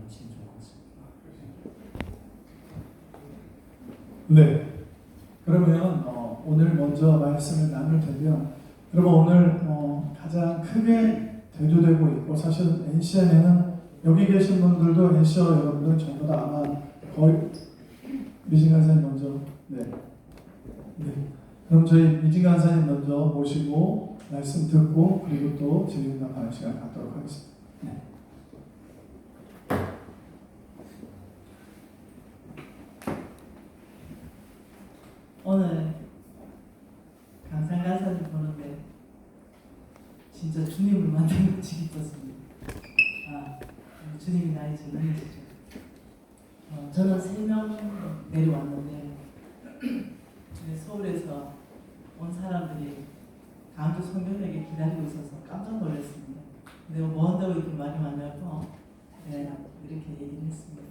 치면 좋을 것 같습니다. 네. 그러면 오늘 먼저 말씀을 나눌 텐데요. 여러분 오늘 가장 크게 대두되고 있고 사실 NCM에는 여기 계신 분들도 NC어 여러분들 전부 다 아마 거의 미진 간사님 먼저 네. 그럼 저희 미진 간사님 먼저 모시고 말씀 듣고 그리고 또 질의응답 하는 시간 갖도록 하겠습니다. 네. 오늘 강산 간사님 보는데 진짜 주님을 만난 것이 기뻤습니다. 주님이 나의 전능이시죠. 저는 3명 내려왔는데 서울에서 온 사람들이 강주 송년회에 기다리고 있어서 깜짝 놀랐습니다. 내가 뭐 한다고 이렇게 말이 많냐고 이렇게 얘기를 했습니다.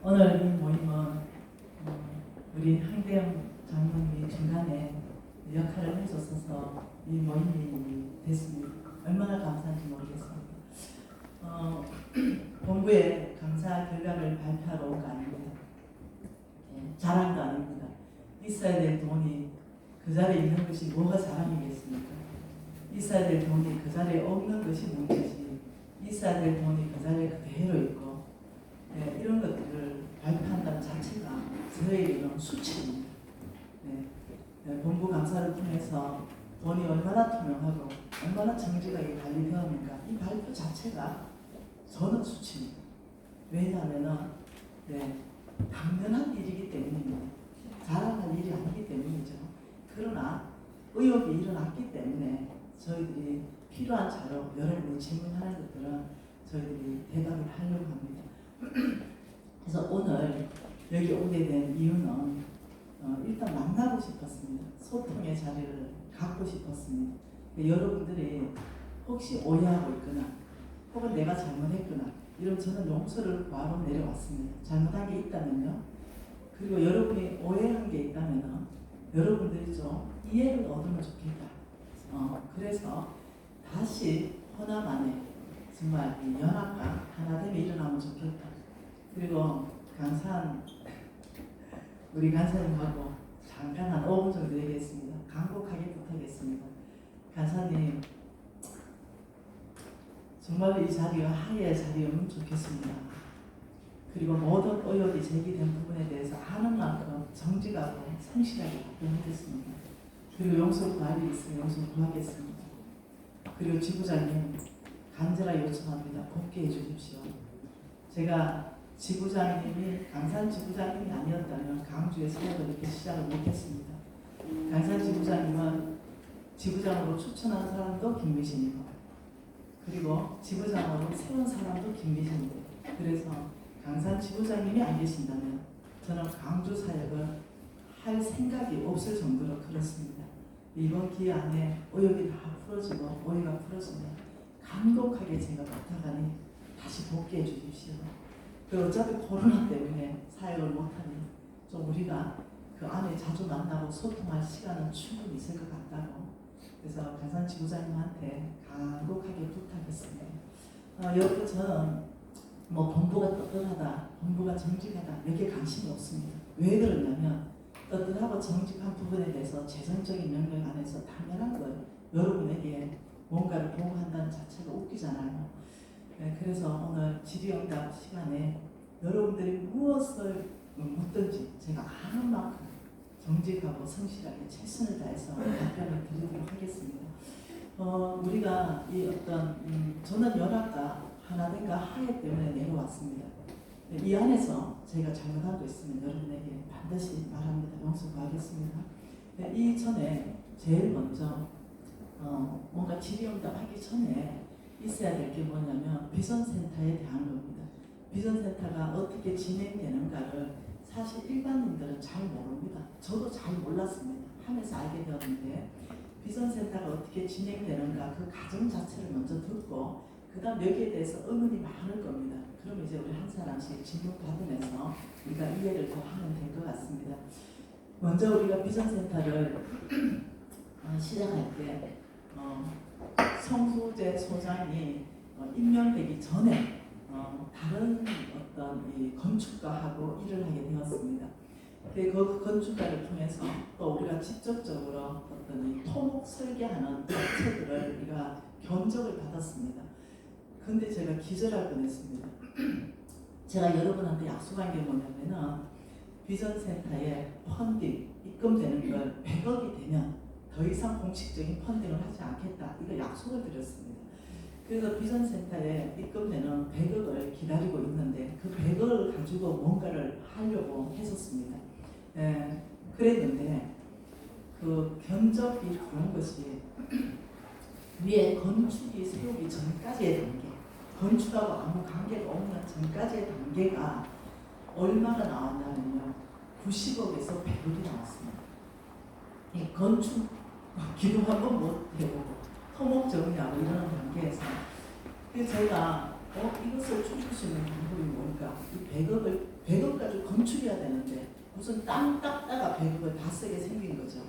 오늘 이 모임은 우리 한대영 장로님이 중간에 역할을 해줬어서 이 모임이 됐습니다. 얼마나 감사한지 모르겠습니다. 본부에 강사 결과를 발표하러 온 거 아닙니다. 자랑도 아닙니다. 있어야 될 돈이 그 자리에 있는 것이 뭐가 자랑이겠습니까? 있어야 될 돈이 그 자리에 없는 것이 문제지. 있어야 될 돈이 그 자리에 그대로 있고 이런 것들을 발표한다는 자체가 저에게는 수치입니다. 본부 감사를 통해서 돈이 얼마나 투명하고 얼마나 정직하게 관리되었는가 이 발표 자체가 저는 수치입니다. 왜냐하면 당연한 일이기 때문입니다. 자랑할 일이 아니기 때문이죠. 그러나 의혹이 일어났기 때문에 저희들이 필요한 자료 여러분이 질문하는 것들은 저희들이 대답을 하려고 합니다. 그래서 오늘 여기 오게 된 이유는 일단 만나고 싶었습니다. 소통의 자리를 갖고 싶었습니다. 여러분들이 혹시 오해하고 있거나 혹은 내가 잘못했거나 이런 저는 용서를 구하러 내려왔습니다. 잘못한 게 있다면요. 그리고 여러분이 오해한 게 있다면 여러분들이 좀 이해를 얻으면 좋겠다. 그래서 다시 호남 안에 정말 이 연합과 하나됨이 일어나면 좋겠다. 그리고 강산 우리 간사님하고 잠깐 한 5분 정도 얘기했습니다. 간곡하게 부탁했습니다. 간사님 정말 이 자리가 하의 자리였으면 좋겠습니다. 그리고 모든 의혹이 제기된 부분에 대해서 하는 만큼 정직하고 성실하게 답변하겠습니다. 그리고 용서 구할 일이 있으면 용서 구하겠습니다. 그리고 지부장님 간절하게 요청합니다. 복귀해 주십시오. 제가 지부장님이 강산 지부장님이 아니었다면 강주의 사역을 이렇게 시작을 못했습니다. 강산 지부장님은 지부장으로 추천한 사람도 김미신이고 그리고 지부장으로 세운 사람도 김미신이고 그래서 강산 지부장님이 안 계신다면 저는 강주 사역을 할 생각이 없을 정도로 그렇습니다. 이번 기회 안에 의혹이 다 풀어지고 오해가 풀어지면 간곡하게 제가 부탁하니 다시 복귀해 주십시오. 어차피 코로나 때문에 사역을 못하니 좀 우리가 그 안에 자주 만나고 소통할 시간은 충분히 있을 것 같다고 그래서 강산 지부장님한테 간곡하게 부탁했습니다. 여러분 저는 본부가 떳떳하다, 본부가 정직하다 여기에 관심이 없습니다. 왜 그러냐면 떳떳하고 정직한 부분에 대해서 재정적인 명령 안에서 당연한 걸 여러분에게 뭔가를 보고한다는 자체가 웃기잖아요. 그래서 오늘 질의응답 시간에 여러분들이 무엇을 묻든지 제가 아는 만큼 정직하고 성실하게 최선을 다해서 답변을 드리도록 하겠습니다. 우리가 이 저는 연합과 하나됨과 하해 때문에 내려왔습니다. 이 안에서 제가 잘못한 거 있으면 여러분에게 반드시 말합니다. 용서 구하겠습니다. 이전에 제일 먼저 뭔가 질의응답 하기 전에 있어야 될 게 뭐냐면 비전센터에 대한 겁니다. 비전센터가 어떻게 진행되는가를 사실 일반인들은 잘 모릅니다. 저도 잘 몰랐습니다. 하면서 알게 되었는데 비전센터가 어떻게 진행되는가 그 과정 자체를 먼저 듣고 그 다음 여기에 대해서 의문이 많을 겁니다. 그럼 이제 우리 한 사람씩 질문 받으면서 우리가 이해를 더 하면 될 것 같습니다. 먼저 우리가 비전센터를 시작할 때 성수재 소장이 임명되기 전에 다른 어떤 이 건축가하고 일을 하게 되었습니다. 그 건축가를 통해서 또 우리가 직접적으로 어떤 이 토목 설계하는 업체들을 우리가 견적을 받았습니다. 근데 제가 기절할 뻔했습니다. 제가 여러분한테 약속한 게 뭐냐면은 비전센터에 펀딩 입금되는 걸 100억이 되면 더 이상 공식적인 펀딩을 하지 않겠다, 이걸 약속을 드렸습니다. 그래서 비전센터에 입금되는 100억을 기다리고 있는데 그 100억을 가지고 뭔가를 하려고 했었습니다. 그랬는데 그 견적이 들어온 것이 위에 건축이 세우기 전까지의 단계, 건축하고 아무 관계가 없는 전까지의 단계가 얼마나 나왔냐면요, 90억에서 100억이 나왔습니다. 이 건축 기도 한번 못 해보고 토목 정리하고 이러는 단계에서, 그래서 제가 이것을 줄일 수 있는 방법이 뭘까? 이 100억 가지고 건축해야 되는데 무슨 땅 닦다가 100억을 다 쓰게 생긴 거죠.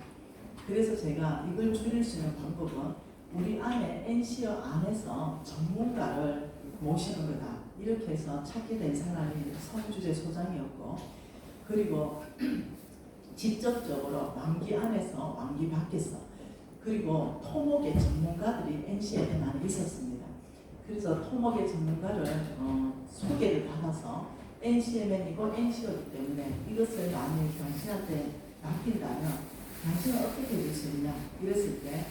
그래서 제가 이걸 줄일 수 있는 방법은 우리 안에 NCO 안에서 전문가를 모시는 거다, 이렇게 해서 찾게 된 사람이 성주재 소장이었고, 그리고 직접적으로 왕기 안에서 왕기 밖에서, 그리고 토목의 전문가들이 NCM에 많이 있었습니다. 그래서 토목의 전문가를 소개를 받아서 NCM이고 NCO이기 때문에 이것을 만약 당신한테 맡긴다면 당신은 어떻게 해줄 수 있냐 이랬을 때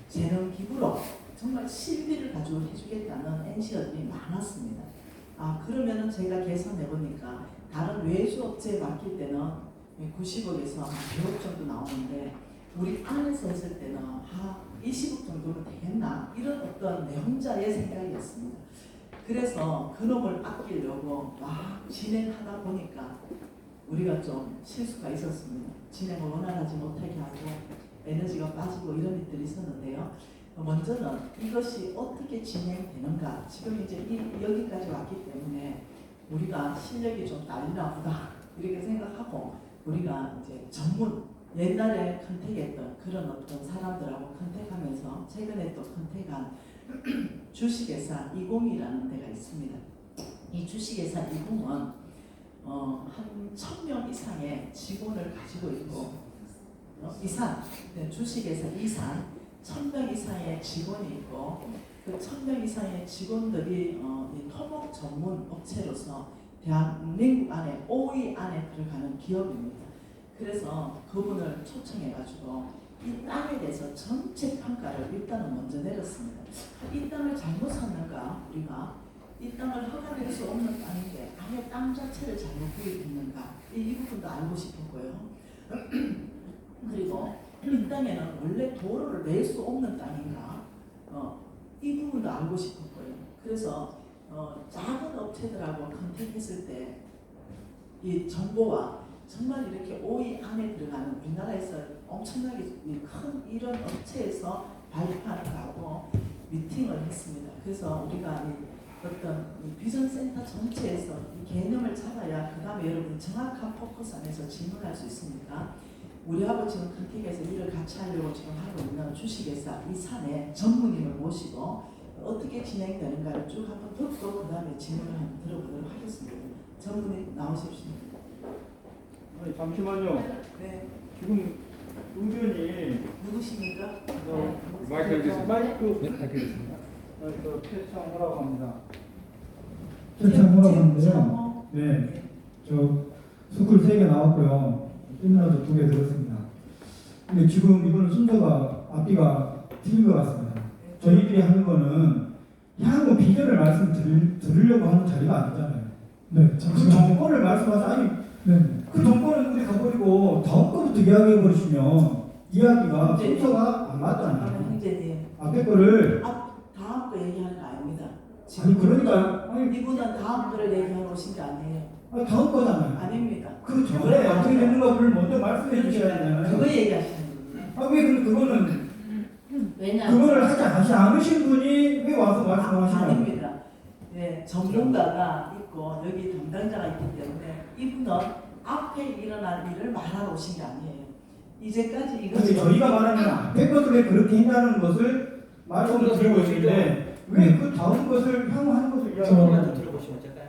재능 기부로 정말 실비를 가지고 해주겠다는 NCO들이 많았습니다. 그러면은 제가 계산해 보니까 다른 외주 업체에 맡길 때는 90억에서 한 100억 정도 나오는데 우리 안에서 했을 때는 20억 정도면 되겠나, 이런 어떤 내 혼자의 생각이었습니다. 그래서 그놈을 아끼려고 막 진행하다 보니까 우리가 좀 실수가 있었습니다. 진행을 원활하지 못하게 하고 에너지가 빠지고 이런 일들이 있었는데요. 먼저는 이것이 어떻게 진행되는가, 지금 이제 여기까지 왔기 때문에 우리가 실력이 좀 딸리나 보다 이렇게 생각하고, 우리가 이제 전문 옛날에 컨택했던 그런 어떤 사람들하고 컨택하면서 최근에 또 컨택한 주식회사 20이라는 데가 있습니다. 이 주식회사 20은 한 1000명 이상의 직원을 가지고 있고, 이산, 주식회사 이산 1000명 이상의 직원이 있고, 그 1000명 이상의 직원들이 이 토목 전문 업체로서 대한민국 안에 5위 안에 들어가는 기업입니다. 그래서 그분을 초청해가지고 이 땅에 대해서 전체 평가를 일단은 먼저 내렸습니다. 이 땅을 잘못 샀는가, 우리가 이 땅을 허가될 수 없는 땅인데 아예 땅 자체를 잘못 구입했는가, 이 부분도 알고 싶었고요. 그리고 이 땅에는 원래 도로를 낼 수 없는 땅인가, 이 부분도 알고 싶었고요. 그래서 작은 업체들하고 컨택했을 때 이 정보와 정말 이렇게 5위 안에 들어가는 우리나라에서 엄청나게 큰 이런 업체에서 발판을 하고 미팅을 했습니다. 그래서 우리가 어떤 비전센터 전체에서 이 개념을 잡아야 그 다음에 여러분 정확한 포커스 안에서 질문할 수 있으니까, 우리하고 지금 컨택에서 일을 같이 하려고 지금 하고 있는 주식회사 이 산에 전문인을 모시고 어떻게 진행되는가를 쭉 한번 듣고 그 다음에 질문을 한번 들어보도록 하겠습니다. 전문인 나오십시오. 아니, 잠시만요. 네. 지금 의견이 누구십니까? 마이크 열겠습니다. 마이크 열겠습니다. 최창호라고 합니다. 최창호라고 하는데요. 네, 저 스쿨 3개 나왔고요. 세미나도 2개 들었습니다. 근데 지금 이거는 순서가 앞뒤가 틀린 것 같습니다. 저희들이 하는 거는 향후 비전을 들으려고 하는 자리가 아니잖아요. 네, 그 정권을 말씀하셔. 아니, 네. 그 정권을 우리 가버리고 다음 거부터 이야기해 버리시면 이야기가 순서가 안 맞잖아요. 형제님. 앞에 거를 다음 거 얘기하는 거 아닙니다. 아니 그러니까 이분은 다음 거를 얘기하러 오신 게 아니에요. 아니 다음 거잖아요. 아닙니다. 그 전에 어떻게 되는가를 먼저 말씀해 주셔야 되잖아요. 그거 얘기하시는 분이에요. 왜 그거는 왜냐하면 그거를 하지 않으신 분이 왜 와서 말씀하시나요? 아닙니다. 네, 전문가가 있고 여기 담당자가 있기 때문에 이분은 앞에 일어난 일을 말하러 오신 게 아니에요. 이제까지 이것을 저희가 말하는 앞에 것을 왜 그렇게 했다는 것을 말씀을 드리고 있는데 왜 그 다음 것을 향후하는 것을 이야기하는 들어보시면 어떨까요?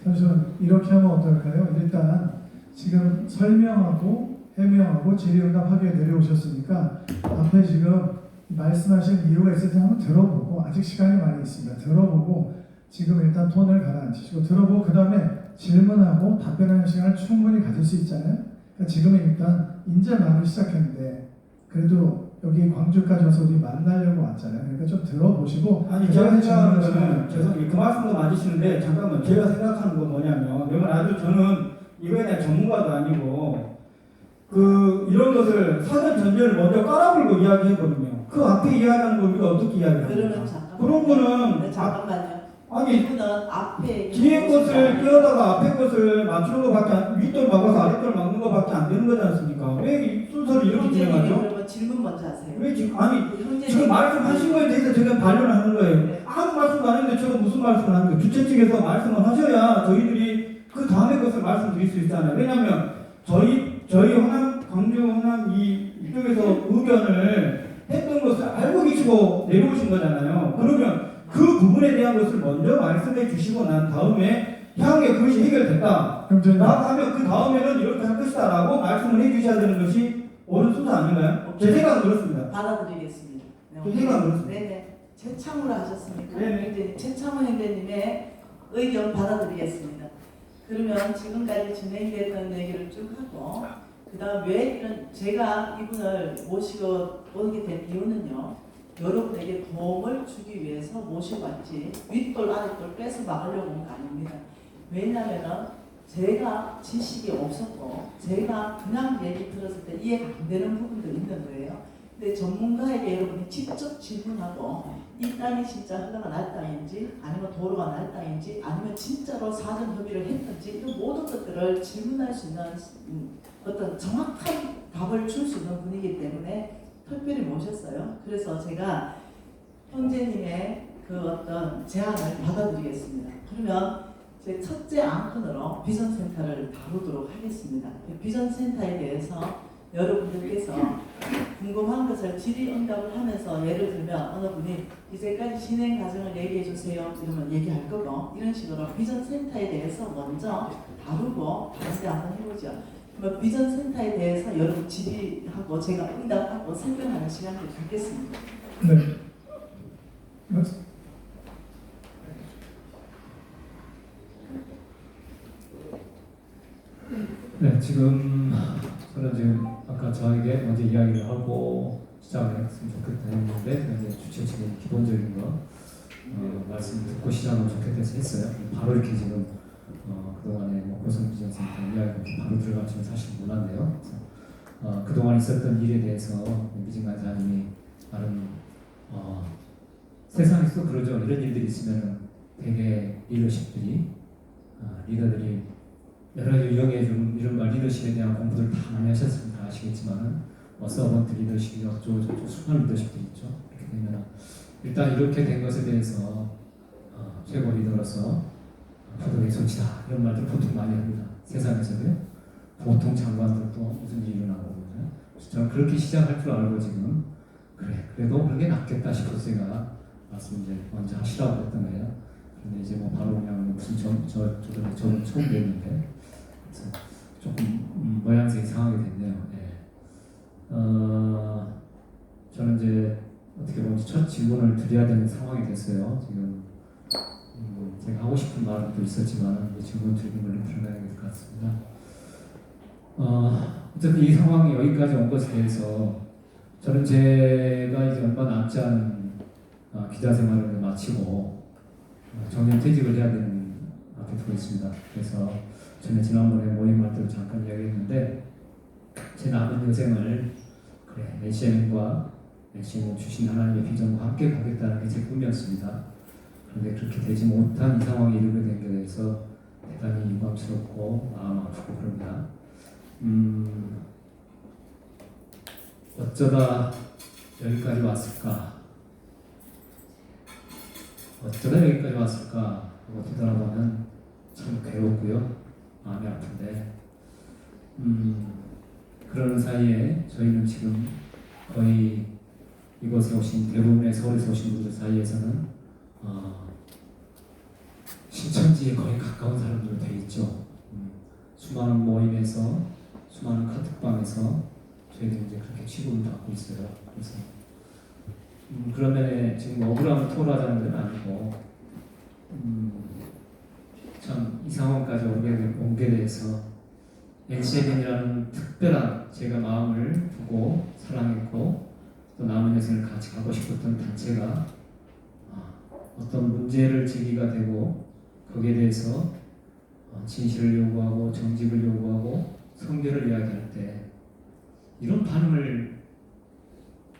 잠시만 이렇게 하면 어떨까요? 일단 지금 설명하고 해명하고 질의응답하게 내려오셨으니까 앞에 지금 말씀하신 이유가 있을 때 한번 들어보고, 아직 시간이 많이 있습니다. 들어보고 지금 일단 톤을 가라앉히시고 들어보고 그 다음에 질문하고 답변하는 시간을 충분히 가질 수 있잖아요. 그러니까 지금은 일단 이제 말을 시작했는데 그래도 여기 광주까지 와서 우리 만나려고 왔잖아요. 그러니까 좀 들어보시고. 아니 제가 생각하는 질문하시면 거는 죄송해요. 그 말씀도 맞으시는데 잠깐만, 제가 생각하는 건 뭐냐면, 여러분 아주 저는 이거에 대한 전문가도 아니고 이런 것을 사전 전제를 먼저 깔아불고 이야기했거든요. 그 앞에 이야기하는 걸 우리가 어떻게 이야기합니까? 그러면 잠깐만요. 그런 거는 네, 잠깐만요. 아니 이분은 앞에 뒤에 것을 끼워다가 앞에 것을 맞추는 것밖에 윗돌 막아서 아랫돌 막는 것밖에 안 되는 거지 않습니까? 왜 이 순서를 이렇게 형제님이 진행하죠? 그러면 질문 먼저 하세요. 왜 지금 아니 형제님. 지금 말씀하신 거에 대해서 제가 반론을 하는 거예요. 아무 말씀도 안 했는데 제가 무슨 말씀을 하는 거예요? 주최 측에서 말씀을 하셔야 저희들이 그 다음에 것을 말씀드릴 수 있잖아요. 왜냐하면 저희 광주 호남 이쪽에서 의견을 했던 것을 알고 계시고 내려오신 거잖아요. 그러면 그 부분에 대한 것을 먼저 말씀해 주시고 난 다음에 향후에 그것이 해결됐다 형제님, 라고 하면 그 다음에는 이렇게 할 것이다 라고 말씀을 해 주셔야 되는 것이 옳은 순서 아닌가요? 제 생각은 그렇습니다. 받아드리겠습니다. 제 생각은 그렇습니다. 네네. 최창우로 하셨습니까? 네네. 형제님, 최창우 형제님의 의견 받아드리겠습니다. 그러면 지금까지 진행됐던 얘기를 쭉 하고, 그 다음 왜 이런, 제가 이분을 모시고 오게 된 이유는요, 여러분에게 도움을 주기 위해서 모시고 왔지 윗돌 아랫돌 빼서 막으려고 온 거 아닙니다. 왜냐하면 제가 지식이 없었고 제가 그냥 얘기 들었을 때 이해가 안 되는 부분도 있는 거예요. 근데 전문가에게 여러분이 직접 질문하고 이 땅이 진짜 흘러가 날 땅인지 아니면 도로가 날 땅인지 아니면 진짜로 사전 협의를 했는지 이런 모든 것들을 질문할 수 있는 어떤 정확한 답을 줄 수 있는 분이기 때문에 특별히 모셨어요. 그래서 제가 형제님의 그 어떤 제안을 받아들이겠습니다. 그러면 제 첫째 안건으로 비전센터를 다루도록 하겠습니다. 비전센터에 대해서 여러분들께서 궁금한 것을 질의응답을 하면서, 예를 들면 어느 분이 이제까지 진행 과정을 얘기해 주세요 이러면 얘기할 거고, 이런 식으로 비전센터에 대해서 먼저 다루고 다시 한번 해보죠. 그러면 비전센터에 대해서 여러분 질의하고 제가 응답하고 설명하는 시간을 갖겠습니다. 네. 네, 지금 저는 지금 아까 저에게 먼저 이야기를 하고 시작을 했으면 좋겠다 했는데, 이제 주최 측의 기본적인 거 말씀 듣고 시작하면 좋겠다 해서 했어요. 바로 이렇게 지금 그동안에 고성 비전센터 이야기가 바로 들어갈 줄은 사실 몰랐네요. 그래서 그동안 있었던 일에 대해서 미진 간사님이 나름 세상에서 그러죠. 이런 일들이 있으면 되게 리더십들이 리더들이 여러 가지 유형의 좀 이른바 리더십에 대한 공부를 다 많이 하셨으면 다 아시겠지만은 서번트 리더십이 어쩌고저쩌고 수많은 리더십들이 있죠. 그렇게 되면 일단 이렇게 된 것에 대해서 최고 리더로서 표독의 소치다 이런 말들 보통 많이 합니다. 세상에서도요. 보통 장관들도 무슨 일이 일어나고 그러잖아요. 저는 그렇게 시작할 줄 알고 지금 그래도 그런 게 낫겠다 싶어서 제가 말씀 이제 먼저 하시라고 했던 거예요. 근데 이제 뭐 바로 그냥 무슨 저도 처음 뵀는데 그래서 조금 모양새가 이상하게 됐네요. 네. 저는 이제 어떻게 보면 첫 질문을 드려야 되는 상황이 됐어요. 지금 제가 하고 싶은 말도 있었지만 질문 드리는 걸로 들어가야 될 것 같습니다. 어쨌든 이 상황이 여기까지 온 것에 대해서 저는 제가 이제 얼마 남지 않은 기자 생활을 마치고 정년 퇴직을 해야 되는 앞에 두고 있습니다. 그래서 저는 지난번에 모임할 때도 잠깐 이야기했는데 제 남은 여생을 NCM과 NCM 주신 하나님의 비전과 함께 가겠다는 게 제 꿈이었습니다. 그런데 그렇게 되지 못한 이 상황에 이르게 된 것에 대해서 대단히 유감스럽고 마음 아프고 그럽니다. 어쩌다 여기까지 왔을까? 어쩌다 여기까지 왔을까? 하고 되돌아보면 참 괴롭고요. 마음이 아픈데 그러는 사이에 저희는 지금 거의 이곳에 오신 대부분의 서울에서 오신 분들 사이에서는 신천지에 거의 가까운 사람들로 되어 있죠. 수많은 모임에서 수많은 카톡방에서 저희들이 이제 그렇게 취급을 받고 있어요. 그래서 그런 면에 지금 억울함을 토로하자는 데는 아니고 참 이 상황까지 오게 돼서 NCN이라는 특별한 제가 마음을 두고 사랑했고 또 남은 여생을 같이 가고 싶었던 단체가 어떤 문제를 제기가 되고 거기에 대해서 진실을 요구하고 정직을 요구하고 성결을 이야기할 때 이런 반응을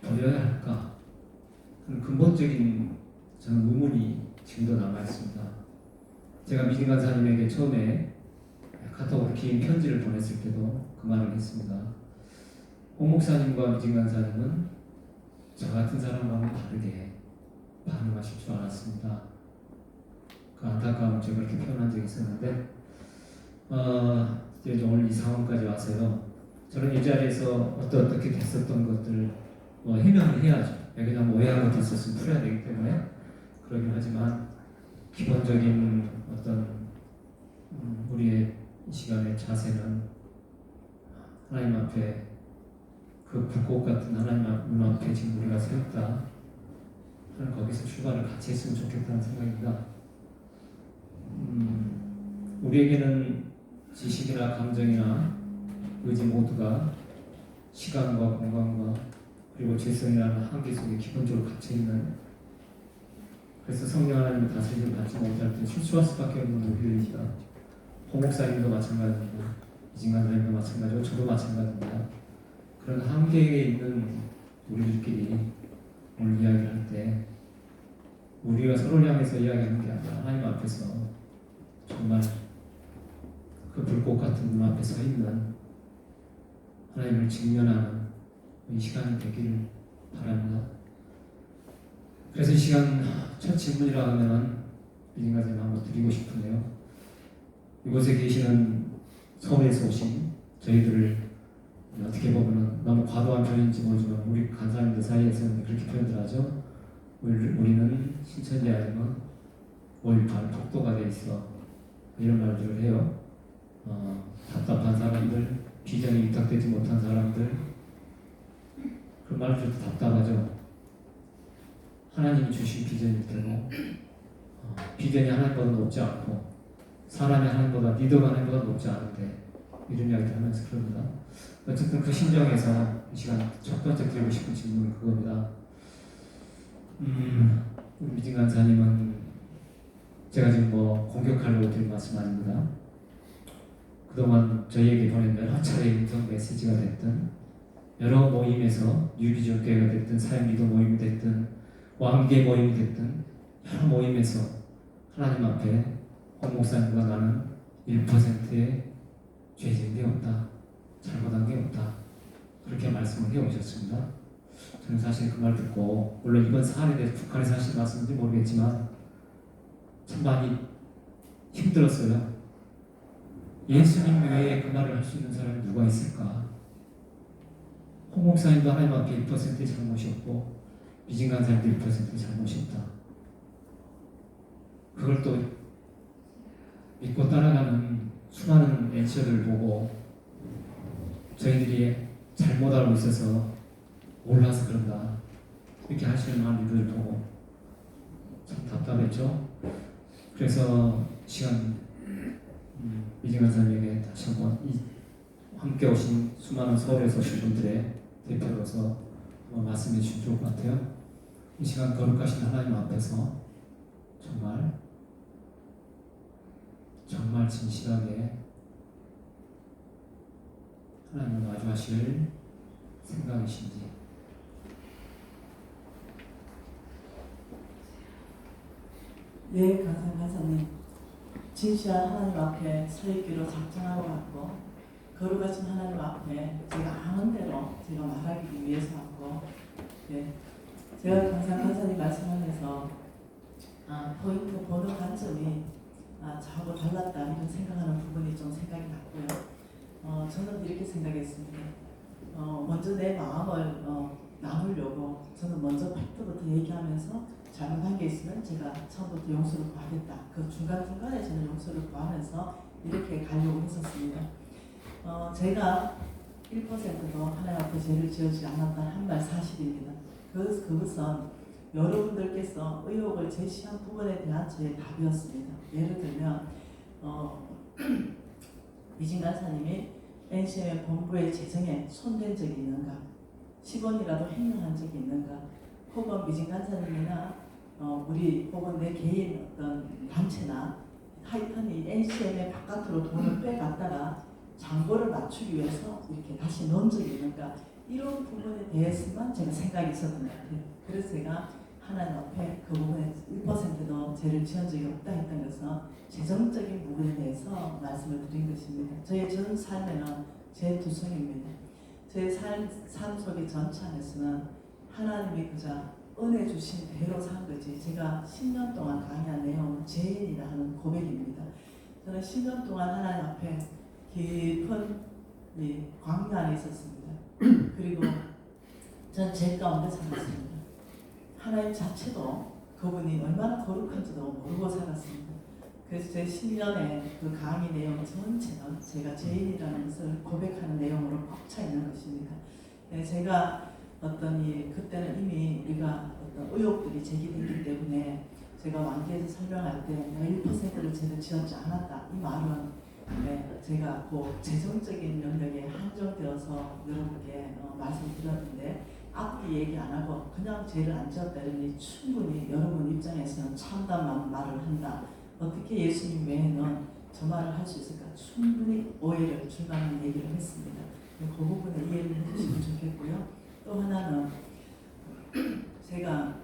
보여야 할까? 그런 근본적인 저는 의문이 지금도 남아 있습니다. 제가 미진 간사님에게 처음에 카톡으로 긴 편지를 보냈을 때도 그 말을 했습니다. 홍 목사님과 미진 간사님은 저 같은 사람과는 다르게 반응하실 줄 알았습니다. 그 안타까움을 제가 그렇게 표현한 적이 있었는데 이제 오늘 이 상황까지 와서요. 저는 이 자리에서 어떻게 됐었던 것들을 해명을 해야죠. 그냥 오해한 것도 있었으면 풀어야 되기 때문에 그러긴 하지만 기본적인 어떤 우리의 이 시간의 자세는 하나님 앞에 그 불꽃 같은 하나님 눈 앞에 지금 우리가 세웠다 하는 거기서 출발을 같이 했으면 좋겠다는 생각입니다. 우리에게는 지식이나 감정이나 의지 모두가 시간과 공간과 그리고 질성이라는 한계 속에 기본적으로 갇혀있는, 그래서 성령 하나님의 다스림을 받지 못할 때 실수할 수밖에 없는 우리들입니다. 홍 목사님도 마찬가지입니다. 이진관 사님도 마찬가지고 저도 마찬가지입니다. 그런 한계에 있는 우리들끼리 오늘 이야기를 할 때 우리가 서로를 향해서 이야기하는 게 아니라 하나님 앞에서 정말 그 불꽃 같은 눈 앞에 서 있는 하나님을 직면하는 이 시간이 되기를 바랍니다. 그래서 이 시간 첫 질문이라 하면 이진관님 한번 드리고 싶은데요. 이곳에 계시는 서울에서 오신 저희들을 어떻게 보면 너무 과도한 표현인지 모르지만 우리 간사님들 사이에서는 그렇게 표현들 하죠. 우리는 신천지 아니면 5.18 폭도가 돼 있어, 이런 말들을 해요. 답답한 사람들, 비전이 위탁되지 못한 사람들, 그 말들도 답답하죠. 하나님이 주신 비전일 때고 비전이 하나님보다 높지 않고 사람이 하나님보다, 리더가 하나님보다 높지 않은데 이런 이야기를 하면서 그럽니다. 어쨌든 그 심정에서 이 시간 첫 번째 드리고 싶은 질문은 그겁니다. 우리 미진 간사님은 제가 지금 공격하려고 드린 말씀 아닙니다. 그동안 저희에게 보낸 여러 차례의 음성 메시지가 됐든 여러 모임에서 뉴비전교회가 됐든 사형리더 모임이 됐든 왕계 모임이 됐든 여러 모임에서 하나님 앞에 홍 목사님과 나는 1%의 죄진이 없다, 잘못한 게 없다, 그렇게 말씀을 해오셨습니다. 저는 사실 그 말 듣고 물론 이번 사안에 대해서 북한에서 하신 말씀인지 모르겠지만 참 많이 힘들었어요. 예수님 외에 그 말을 할 수 있는 사람이 누가 있을까? 홍 목사님도 하나님 앞에 1%의 잘못이 없고 미진 간사님도 1%의 잘못이 없다. 그걸 또 믿고 따라가는 수많은 NC들을 보고 저희들이 잘못 알고 있어서 몰라서 그런다, 이렇게 하시는 많은 이들을 보고 참 답답했죠. 그래서 시간 미진 간사님에게 다시 한번 함께 오신 수많은 서울에서 오신 분들의 대표로서 한번 말씀해 주시면 좋을 것 같아요. 이 시간 거룩하신 하나님 앞에서 정말 진실하게 하나님을 마주하실 생각이신지, 네, 간사님, 진실한 하나님 앞에 서 있기로 작정하고 왔고 거룩하신 하나님 앞에 제가 아는 대로 제가 말하기 위해서 왔고, 네, 제가 간사님 말씀하면서 포인트 보는 관점이 저하고 달랐다 이런 생각하는 부분이 좀 생각이 났고요. 저는 이렇게 생각했습니다. 먼저 내 마음을 나누려고 저는 먼저 팩트부터 얘기하면서 잘못한 게 있으면 제가 처음부터 용서를 구하겠다. 그 중간중간에 저는 용서를 구하면서 이렇게 가려고 했었습니다. 제가 1%도 하나님 앞에 죄를 지었지 않았다는 한 말 사실입니다. 그것은 여러분들께서 의혹을 제시한 부분에 대한 저의 답이었습니다. 예를 들면 이진 간사님이 NCM 본부의 재정에 손댄 적이 있는가? 10원이라도 횡령한 적이 있는가? 혹은 미진 간사님이나 우리 혹은 내 개인 어떤 단체나 하여튼 이 NCM의 바깥으로 돈을 빼갔다가 장부를 맞추기 위해서 이렇게 다시 넣은 적이 있는가? 이런 부분에 대해서만 제가 생각이 있었던 것 같아요. 그래서 제가 하나님 앞에 그 부분에 1%도 죄를 지은 적이 없다 했던 것은 재정적인 부분에 대해서 말씀을 드린 것입니다. 저의 전 삶에는 제 두성입니다. 제 삶 속의 전체 안에서는 하나님이 그저 은혜 주신 대로 산 거지. 제가 10년 동안 강의한 내용은 죄인이라 하는 고백입니다. 저는 10년 동안 하나님 앞에 깊은 광야 안에 있었습니다. 그리고 전 죄 가운데 살았습니다. 하나님 자체도 그분이 얼마나 거룩한지도 모르고 살았습니다. 그래서 제 10년의 그 강의 내용 전체는 제가 죄인이라는 것을 고백하는 내용으로 꽉 차 있는 것입니다. 제가 그때는 이미 우리가 어떤 의혹들이 제기됐기 때문에 제가 완기에서 설명할 때 내가 1%를 죄를 지었지 않았다. 이 말은 제가 그 재정적인 영역에 한정되어서 여러분께 말씀드렸는데 앞뒤 얘기 안 하고 그냥 죄를 안 지었다 이러니 충분히 여러분 입장에서는 참담한 말을 한다. 어떻게 예수님 외에는 저 말을 할 수 있을까? 충분히 오해를 줄 만한 얘기를 했습니다. 그 부분에 이해를 해주시면 좋겠고요. 또 하나는 제가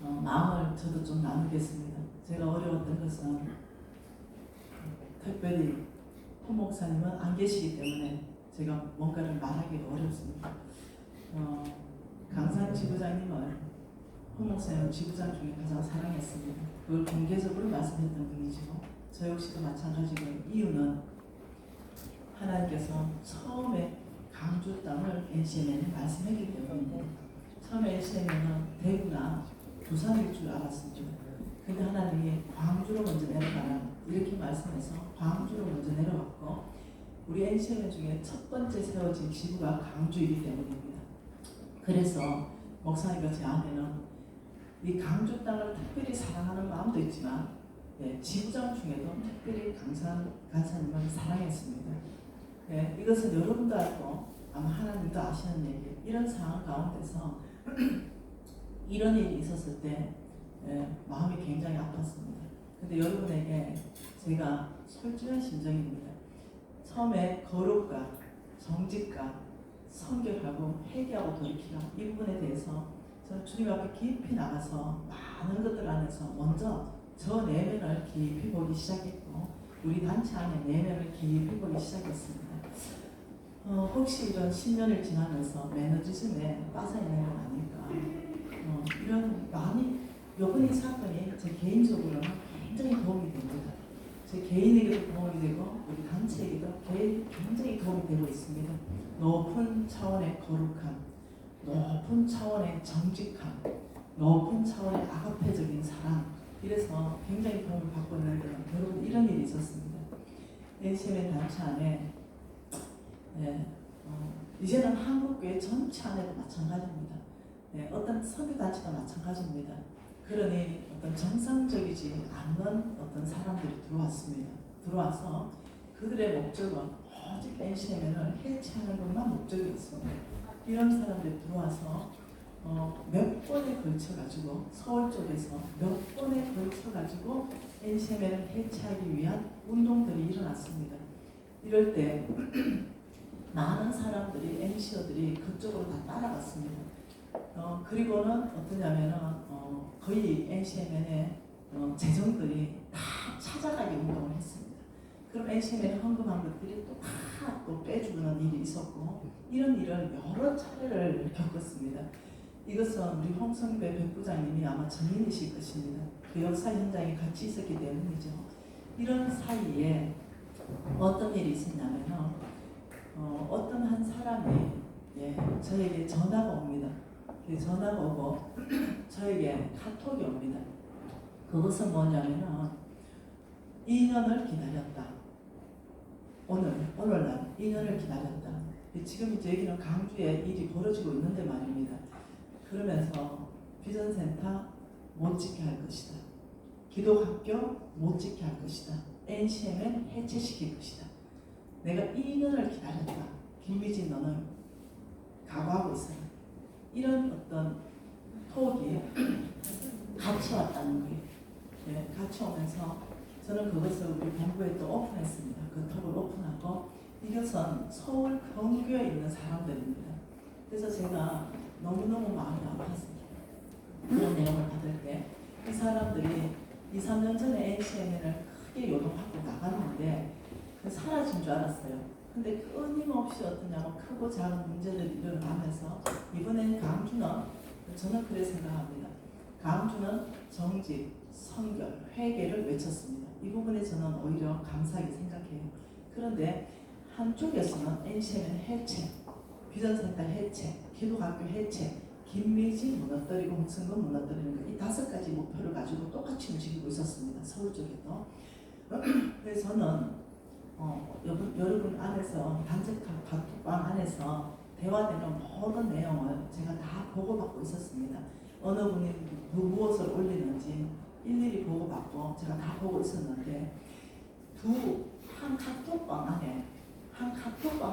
마음을 저도 좀 나누겠습니다. 제가 어려웠던 것은 특별히 홍 목사님은 안 계시기 때문에 제가 뭔가를 말하기가 어렵습니다. 강산 지부장님을 홍 목사님은 지부장 중에 가장 사랑했습니다. 그걸 공개적으로 말씀했던 분이죠. 저 역시도 마찬가지고 이유는 하나님께서 처음에 강주 땅을 NCM에 말씀했기 때문입니다. 처음에 NCM은 대구나 부산일 줄 알았습니다. 근데 하나님이 광주로 먼저 내려가라 이렇게 말씀해서 광주로 먼저 내려갔고 우리 NCM 중에 첫 번째 세워진 지부가 강주이기 때문입니다. 그래서 목사님과 저한테는 이 강주 땅을 특별히 사랑하는 마음도 있지만 지부장 중에도 특별히 간사님을 사랑했습니다. 이것은 여러분도 알고 아마 하나님도 아시는 얘기. 이런 상황 가운데서 이런 일이 있었을 때 마음이 굉장히 아팠습니다. 근데 여러분에게 제가 솔직한 심정입니다. 처음에 거룩과 정직과 성결하고 회개하고 돌이키라 이 부분에 대해서 저는 주님 앞에 깊이 나가서 많은 것들 안에서 먼저 저 내면을 깊이 보기 시작했고 우리 단체 안에 내면을 깊이 보기 시작했습니다. 혹시 이런 10년을 지나면서 매너지즘에 빠져 있는 건 아닐까? 이런 많이 요번 이 사건이 제 개인적으로는 굉장히 도움이 됩니다. 제 개인에게도 도움이 되고 우리 단체에게도 굉장히 도움이 되고 있습니다. 높은 차원의 거룩함, 높은 차원의 정직함, 높은 차원의 아가페적인 사랑 이래서 굉장히 도움을 받고 있는데 여러분 이런 일이 있었습니다. NCM의 단체 안에 이제는 한국교회 전체 안에도 마찬가지입니다. 어떤 선교단체도 마찬가지입니다. 그러니 어떤 정상적이지 않는 어떤 사람들이 들어왔습니다. 들어와서 그들의 목적은 오직 NCM을 해체하는 것만 목적이 있습니다. 이런 사람들이 들어와서 몇 번에 걸쳐가지고 서울 쪽에서 몇 번에 걸쳐가지고 NCM을 해체하기 위한 운동들이 일어났습니다. 이럴 때 많은 사람들이 NCO들이 그쪽으로 다 따라갔습니다. 그리고는 어떠냐면은 거의 NCMN의 재정들이 다 찾아가기 운동을 했습니다. 그럼 NCMN에 헌금한 것들이 또 다 또 빼주는 일이 있었고 이런 일을 여러 차례를 겪었습니다. 이것은 우리 홍성배 백부장님이 아마 증인이실 것입니다. 그 역사 현장에 같이 있었기 때문이죠. 이런 사이에 어떤 일이 있었냐면요. 어떤 한 사람이 저에게 전화가 옵니다. 전화가 오고 저에게 카톡이 옵니다. 그것은 뭐냐면은 2년을 기다렸다. 오늘날 2년을 기다렸다. 지금 이제 여기는 강주에 일이 벌어지고 있는데 말입니다. 그러면서 비전센터 못 짓게 할 것이다. 기독학교 못 짓게 할 것이다. NCMN 해체시킬 것이다. 내가 2년을 기다렸다. 김미진 너는 각오하고 있어라. 이런 어떤 톡이 같이 왔다는 거예요. 네, 같이 오면서 저는 그것을 우리 본부에 또 오픈했습니다. 그 톡을 오픈하고 이것은 서울 경교에 있는 사람들입니다. 그래서 제가 너무너무 마음이 아팠습니다. 그런 내용을 받을 때 이 사람들이 2, 3년 전에 NCMN을 크게 요동하고 나갔는데 사라진 줄 알았어요. 근데 끊임없이 어떠냐면 크고 작은 문제들이 일어나면서 이번엔 강주는 저는 그래 생각합니다. 강주는 정직, 성결, 회개를 외쳤습니다. 이 부분에 저는 오히려 감사하게 생각해요. 그런데 한쪽에서는 NCMN 해체, 비전센터 해체, 기독학교 해체, 김미진 무너뜨리고 홍승근 무너뜨리는 거, 이 5가지 목표를 가지고 똑같이 움직이고 있었습니다. 서울 쪽에도. 그래서 저는 여러분 안에서 단체카 카톡방 안에서 대화되는 모든 내용을 제가 다 보고받고 있었습니다. 어느 분이 무엇을 올리는지 일일이 보고받고 제가 다 보고 있었는데 한 카톡방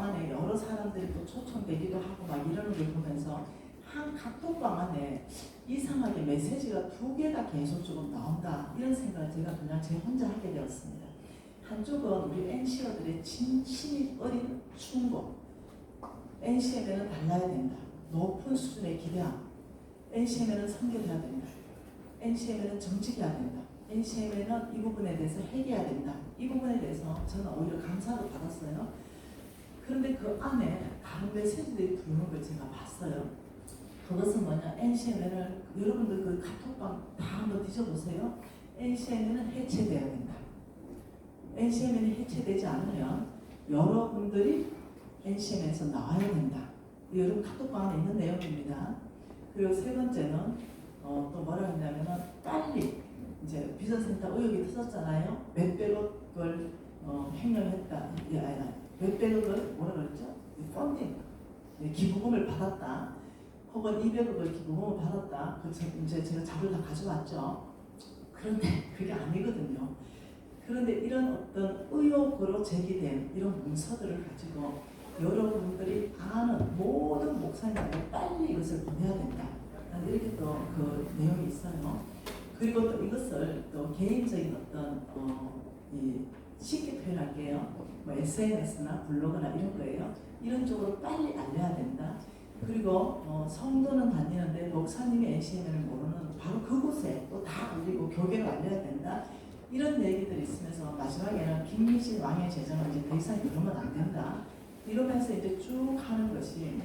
안에 여러 사람들이 또 초청되기도 하고 막 이러는 걸 보면서 한 카톡방 안에 이상하게 메시지가 2개가 계속적으로 나온다 이런 생각을 제가 그냥 제 혼자 하게 되었습니다. 한쪽은 우리 NCO들의 진심이 어린 충고, NCMN은 달라야 된다, 높은 수준의 기대함, NCMN은 성결해야 된다, NCMN은 정직해야 된다, NCMN은 이 부분에 대해서 회개해야 된다. 이 부분에 대해서 저는 오히려 감사를 받았어요. 그런데 그 안에 다른 메시지들이 들어오는 걸 제가 봤어요. 그것은 뭐냐, NCMN을 여러분들 그 카톡방 다 한번 뒤져보세요. NCMN은 해체돼야 된다. NCMN이 해체되지 않으면 여러분들이 NCMN에서 나와야 된다. 여러분 카톡방 안에 있는 내용입니다. 그리고 세 번째는 또 뭐라 했냐면은 빨리 이제 비전센터 의혹이 터졌잖아요. 몇백억을 횡령했다. 몇백억을 뭐라 그랬죠? 펀딩, 기부금을 받았다. 혹은 200억을 기부금을 받았다. 이제 제가 자료를 다 가져왔죠. 그런데 그게 아니거든요. 그런데 이런 어떤 의혹으로 제기된 이런 문서들을 가지고 여러분들이 아는 모든 목사님들이 빨리 이것을 보내야 된다. 이렇게 또 그 내용이 있어요. 그리고 또 이것을 또 개인적인 어떤 쉽게 표현할게요. 뭐 SNS나 블로그나 이런 거예요. 이런 쪽으로 빨리 알려야 된다. 그리고 성도는 다니는데 목사님이 NCMN을 모르는 바로 그곳에 또 다 알리고 교계를 알려야 된다. 이런 얘기들이 있으면서 마지막에는 김미진 왕의 재정을 이제 더 이상 이러면 안 된다. 이러면서 이제 쭉 하는 것이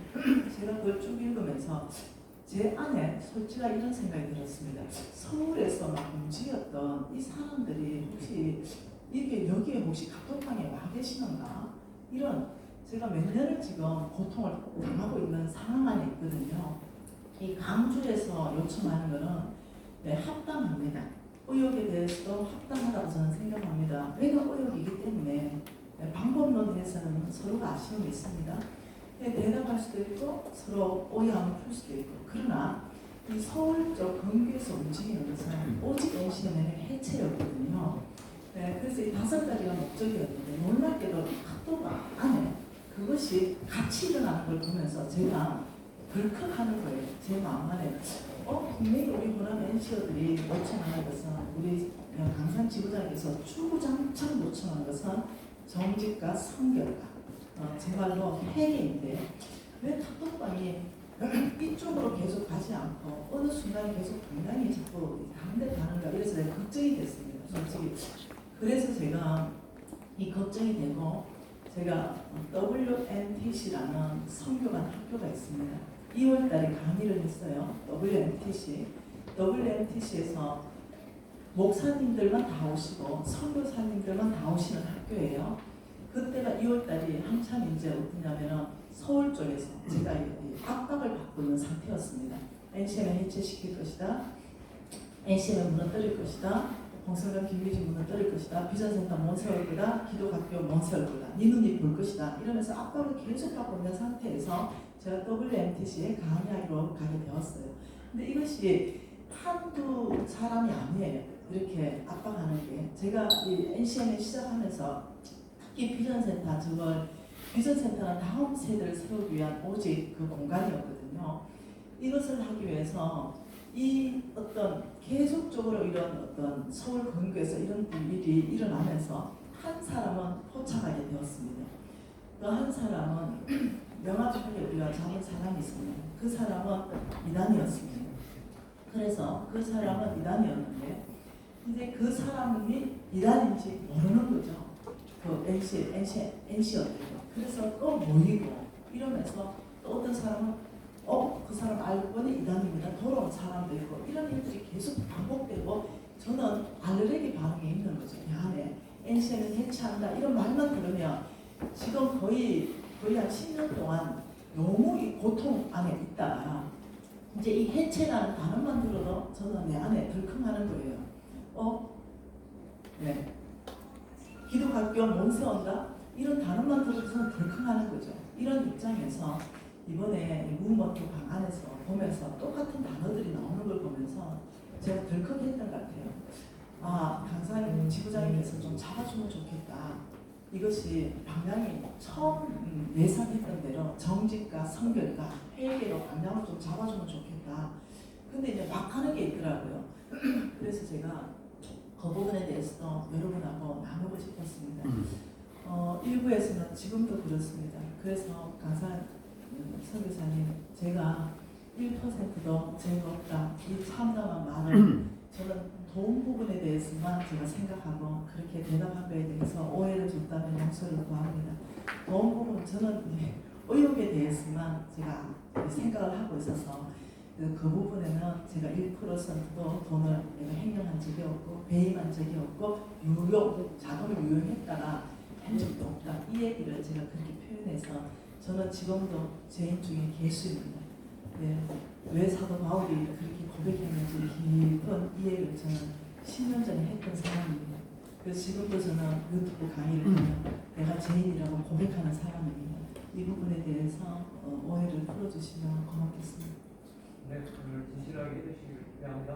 제가 그걸 쭉 읽으면서 제 안에 솔직하게 이런 생각이 들었습니다. 서울에서 막 움직였던 이 사람들이 혹시 여기에 혹시 카톡방에 와 계시는가? 이런 제가 몇 년을 지금 고통을 당하고 있는 상황 안에 있거든요. 이 강주에서 요청하는 거는 합당합니다. 의혹에 대해서도 합당하다고 저는 생각합니다. 왜냐 의혹이기 때문에 방법론에서는 서로가 아쉬움이 있습니다. 대답할 수도 있고 서로 오해함을 풀 수도 있고 그러나 이 서울 쪽 근교에서 움직이는 것은 오직 NCMN의 해체였거든요. 그래서 이 5가지가 목적이었는데 놀랍게도 카톡 안에 그것이 같이 일어나는 걸 보면서 제가 덜컥하는 거예요. 제 마음 안에 분명히 우리 호남 NCO들이 요청하는 것은 우리 강산 지부장에서 주구장창 요청하는 것은 정직과 성결과 제 말로 회개인데 왜 카톡방이 이쪽으로 계속 가지 않고 어느 순간에 계속 방향이 자꾸 다른 데 가는가 이래서 내가 걱정이 됐습니다. 솔직히 그래서 제가 이 걱정이 되고 제가 WNTC라는 선교관 학교가 있습니다. 2월 달에 강의를 했어요. WNTC에서 목사님들만 다 오시고 선교사님들만 다 오시는 학교예요. 그때가 2월 달이 한참 이제 어떠냐면은 서울 쪽에서 제가 압박을 받고 있는 상태였습니다. NCM을 해체시킬 것이다. NCM을 무너뜨릴 것이다. 봉선과 김유진 무너뜨릴 것이다. 비전센터 못 세울 거다. 기도학교 못 세울 거다. 네 눈이 볼 것이다. 이러면서 압박을 계속 받고 있는 상태에서 제가 WMTC에 강의하기로 가게 되었어요. 근데 이것이 한두 사람이 아니에요. 이렇게 압박하는 게. 제가 이 NCM을 시작하면서 특히 비전센터, 비전센터는 다음 세대를 세우기 위한 오직 그 공간이었거든요. 이것을 하기 위해서 이 어떤 계속적으로 이런 어떤 서울 근교에서 이런 일이 일어나면서 한 사람은 포착하게 되었습니다. 또 한 사람은 명확하게 우리가 잡은 사람이 있습니다. 그 사람은 이단이었습니다. 그래서 그 사람은 이단이었는데 이제 그 사람이 이단인지 모르는 거죠. 그 NC였대요. 그래서 또 모이고 이러면서 또 어떤 사람은 그 사람 알고 보니 이단입니다. 돌아온 사람도 있고 이런 일들이 계속 반복되고 저는 알레르기 반응이 있는 거죠. 이 안에 NC는 해체한다 이런 말만 들으면 지금 거의 한 10년 동안 너무 이 고통 안에 있다가 이제 이 해체라는 단어만 들어도 저는 내 안에 덜컹하는 거예요. 네. 기독학교 못 세운다 이런 단어만 들어도 저는 덜컹하는 거죠. 이런 입장에서 이번에 무모토 방안에서 보면서 똑같은 단어들이 나오는 걸 보면서 제가 덜컥했던 것 같아요. 강사님, 지부장님께서 좀 잡아주면 좋겠다. 이것이 방향이 처음 예상했던 대로 정직과 성결과 회개로 방향을 좀 잡아주면 좋겠다. 근데 이제 막 하는 게 있더라고요. 그래서 제가 그 부분에 대해서도 여러분하고 나누고 싶었습니다. 일부에서는 지금도 그렇습니다. 그래서 강사 선교사님, 제가 1%도 죄가 없다. 이 참담한 말을 저는 도움 부분에 대해서만 제가 생각하고 그렇게 대답한 거에 대해서 오해를 줬다면 용서를 구합니다. 도움 부분 저는 의혹에 대해서만 제가 생각을 하고 있어서 그 부분에는 제가 1%도 돈을 내가 횡령한 적이 없고 배임한 적이 없고 자금을 유용했다가 한 적도 없다. 이 얘기를 제가 그렇게 표현해서 저는 지금도 죄인 중에 개수입니다. 네. 왜 사도 바울이 그렇게 고백했는지 깊은 이해를 저는 10년 전에 했던 사람입니다. 그래서 지금도 저는 유튜브 강의를 하면 내가 죄인이라고 고백하는 사람입니다. 이 부분에 대해서 오해를 풀어주시면 고맙겠습니다. 네, 오늘 진실하게 해주시길 바랍니다.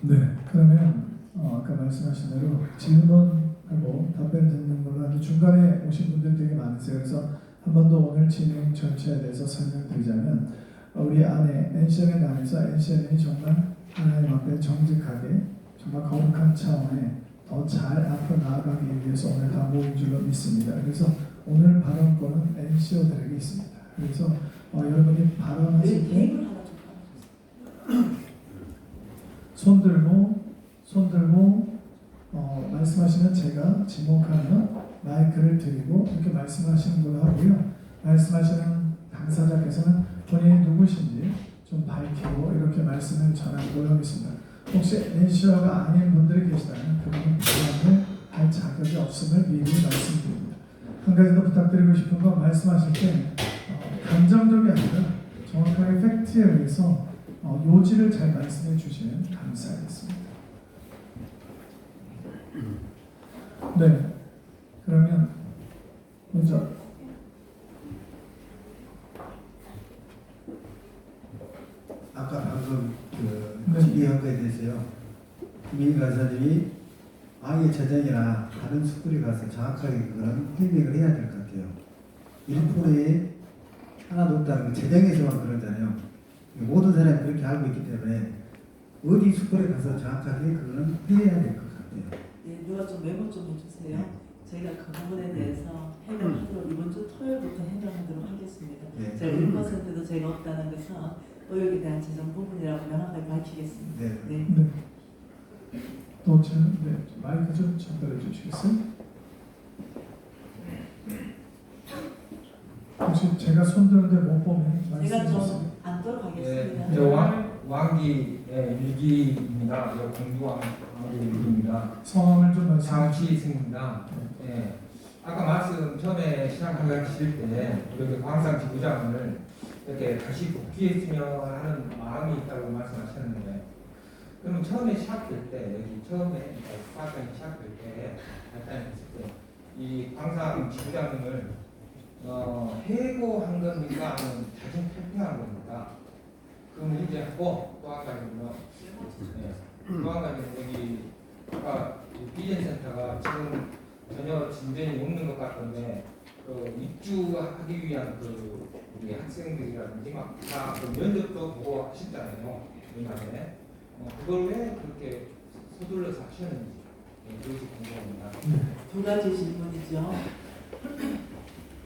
네, 그러면 아까 말씀하신 대로 질문하고 답변 듣는 걸로 하는데 중간에 오신 분들 되게 많으세요. 그래서 한 번 더 오늘 진행 절차에 대해서 설명드리자면 우리 안에 NCMN 안에서 NCMN이 정말 하나님 앞에 정직하게 정말 거룩한 차원에 더 잘 앞으로 나아가기 위해서 오늘 다 모인 줄로 믿습니다. 그래서 오늘 발언권은 NCO들에게 있습니다. 그래서 여러분이 발언하실 때 손 들고 말씀하시면 제가 지목하면 마이크를 드리고 이렇게 말씀하시는 걸로 하고요. 말씀하시는 당사자께서는 본인이 누구신지 좀 밝히고 이렇게 말씀을 전하도록 하겠습니다. 혹시 NCO가 아닌 분들이 계시다면 그분은 발언을 할 자격이 없음을 미리 말씀드립니다. 한 가지 더 부탁드리고 싶은 건 말씀하실 때 감정적이 아니라 정확하게 팩트에 의해서 요지를 잘 말씀해 주시면 감사하겠습니다. 네, 그러면 먼저 아까 방금 준비한 거에 대해서요. 김인 간사님이 왕의 저장이나 다른 스쿨에 가서 정확하게 그거는 해명을 해야 될 것 같아요. 1%에 하나도 없다는 건 재정에서만 그러잖아요. 모든 사람이 그렇게 알고 있기 때문에 어디 스쿨에 가서 정확하게 그거는 해야 될 것 같아요. 예, 누가 좀 메모 좀 해주세요. 저희가 그 부분에 대해서 해명하도록 이번 주 토요일부터 해명하도록 하겠습니다. 네. 제가 1%도 죄가 없다는 것은 의혹에 대한 재정 부분이라고 명확하게 밝히겠습니다. 네. 네. 네. 또 마이크 좀 전달해 주시겠어요? 혹시 제가 손 드는데 못 보면 제가 말씀해 주세요. 좀 앉도록 하겠습니다. 네, 저 왕기의 일기입니다. 저 공주왕기 일기입니다. 성함을 좀 말씀해 주세요. 장치승입니다. 네. 아까 말씀 처음에 시작하실 때 우리 광상 지부장을 이렇게 다시 복귀했으면 하는 마음이 있다고 말씀하셨는데, 그럼 처음에 시작될 때, 여기 처음에 수사관이 시작될 때, 발단했을 때, 이 광산 지부장님을 해고한 겁니까? 아니면 자진 탈퇴한 겁니까? 그 문제하고 또 한 가지는, 또 한 가지는 여기 아까 비전센터가 지금 전혀 진전이 없는 것 같은데, 그 입주하기 위한 그 우리 학생들이라든지 막다그 면접도 보고 하셨잖아요. 민간에. 그걸 왜 그렇게 서둘러서 하셨는지 그것이 궁금합니다. 두 가지 질문이죠.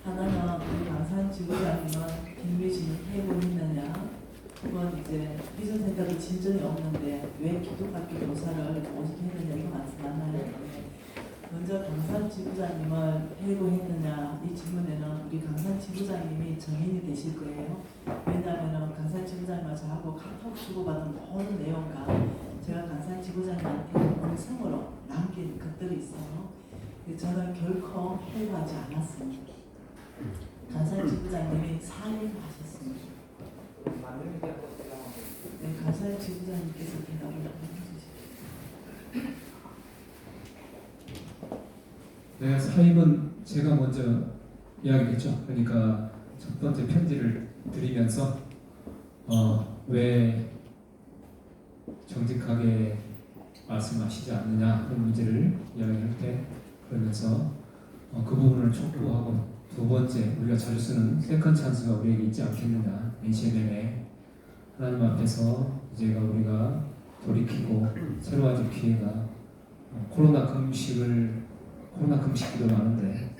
하나는 우리 강산 지부장님은 김미진을 해고했느냐, 그건 이제 비전센터도 진전이 없는데 왜 기독학교 교사를 오직 했느냐 이거 말씀하나요? 먼저 강산 지부장님을 해고했느냐 이 질문에는 우리 강산 지부장님이 정인이 되실 거예요. 왜냐하면 강산 지부장님과 저하고 카톡 주고받은 모든 내용과 제가 강산 지부장님한테 음성으로 남긴 것들이 있어요. 저는 결코 해고하지 않았습니다. 강산 지부장님이 사임하셨습니다. 네, 강산 지부장님께서 대답을 해주시죠. 네, 사임은 제가 먼저 이야기했죠. 그러니까 첫 번째 편지를 드리면서 왜 정직하게 말씀하시지 않느냐 그런 문제를 이야기할 때 그러면서 그 부분을 촉구하고 두 번째 우리가 자주 쓰는 세컨 찬스가 우리에게 있지 않겠느냐 NCMM에 하나님 앞에서 이제가 우리가 돌이키고 새로워질 기회가 코로나 금식기도 많은데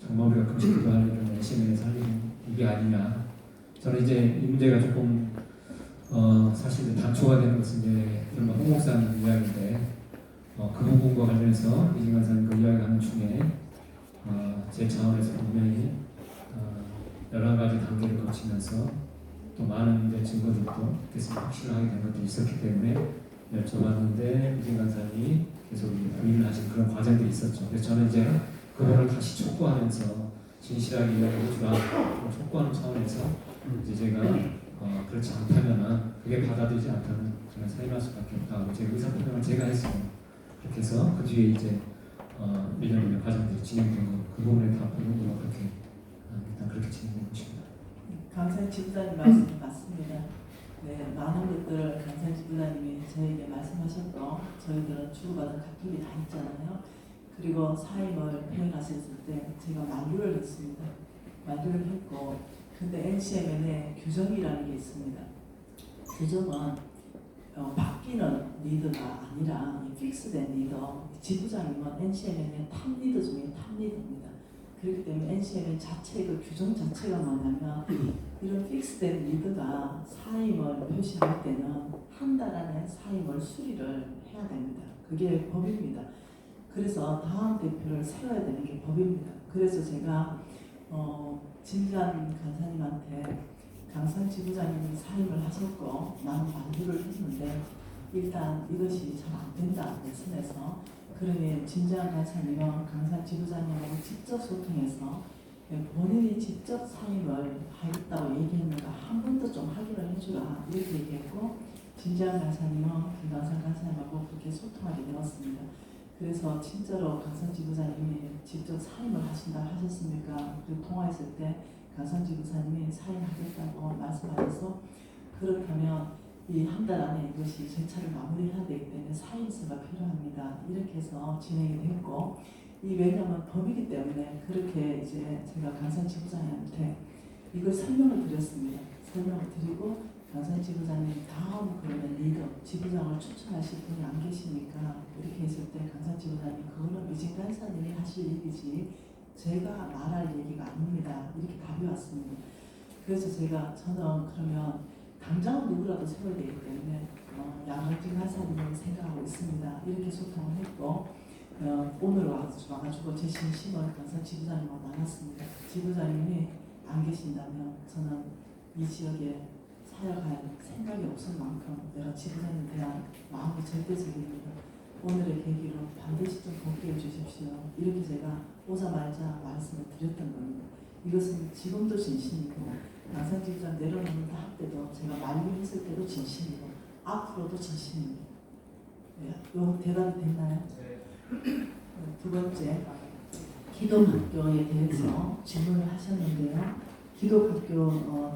정말 우리가 금식기도 할 일은 NCMM에서 할 일은 이게 아니냐. 저는 이제 이 문제가 조금 사실 단초가 되는 것은 이제 홍 목사님 이야기인데 그 부분과 관련해서 이진 간사님 그 이야기하는 중에 제 차원에서 분명히 여러 가지 단계를 거치면서 또 많은 이제 증거들도 계속 확실하게 된 것들이 있었기 때문에 여쭤봤는데 이진 간사님이 계속 부인을 하신 그런 과정들이 있었죠. 그래서 저는 이제 그거를 다시 촉구하면서 진실하게 이야기해주라 촉구하는 차원에서 이제 제가 그렇지 않다면은 그게 받아들이지 않다면 저는 사임할 수밖에 없다고 제 의사 표명을 제가 했어요. 그렇게 해서 그 뒤에 이제 밀려오는 과정들이 진행된 거 그 부분에 답변으로 그렇게 일단 그렇게 진행된 것입니다. 강산 지부장님 말씀 맞습니다. 네, 많은 것들을 강산 지부장님이 저에게 말씀하셨고 저희들은 주고받은 카톡이 다 있잖아요. 그리고 사임을 표현하셨을 때 제가 만류를 했습니다. 만류를 했고 근데 NCMN에 규정이라는 게 있습니다. 규정은 바뀌는 리더가 아니라 픽스된 리더, 지부장님은 NCMN의 탑 리더 중에 탑 리더입니다. 그렇기 때문에 NCMN 자체 그 규정 자체가 뭐냐면 이런 픽스된 리더가 사임을 표시할 때는 한 달 안에 사임을 수리를 해야 됩니다. 그게 법입니다. 그래서 다음 대표를 세워야 되는 게 법입니다. 그래서 제가 진지한 간사님한테 강산 지부장님이 사임을 하셨고 나는 만류를 했는데 일단 이것이 잘 안 된다 말씀해서 그러니 진지한 간사님은 강산 지부장님하고 직접 소통해서 본인이 직접 사임을 하겠다고 얘기했는가 한 번 더 좀 확인을 해주라 이렇게 얘기했고 진지한 간사님은 김강산 간사님하고 그렇게 소통하게 되었습니다. 그래서 진짜로 강산 지부장님이 직접 사임을 하신다 하셨습니까? 그리고 통화했을 때 강산 지부장님이 사임하겠다고 말씀하셔서 그렇다면 이 한 달 안에 이것이 절차를 마무리해야 되기 때문에 사임서가 필요합니다. 이렇게 해서 진행이 됐고 왜냐하면 법이기 때문에 그렇게 이제 제가 강산 지부장님한테 이걸 설명을 드렸습니다. 설명을 드리고 강산 지부장님 다음 그러면 리더 지부장을 추천하실 분이 안 계시니까 이렇게 했을 때 강산 지부장님 그거는 이진 간사님이 하실 얘기지 제가 말할 얘기가 아닙니다. 이렇게 답이 왔습니다. 그래서 저는 그러면 당장은 누구라도 세워야 되기 때문에 양호진 간사님을 생각하고 있습니다. 이렇게 소통을 했고 오늘 와가지고 제 진심을 강산 지부장님하고 나눴습니다. 지부장님이 안 계신다면 저는 이 지역에 사역할 생각이 없을 만큼 내가 지부장님에 대한 마음이 절대적입니다. 오늘의 계기로 반드시 좀 복귀해 주십시오. 이렇게 제가 오자마자 말씀을 드렸던 겁니다. 이것은 지금도 진심이고 양산지휘자 내려놓는다 할 때도 제가 만류했을 때도 진심이고 앞으로도 진심입니다. 네, 요 대답이 됐나요? 두 번째, 기독학교에 대해서 질문을 하셨는데요. 기독학교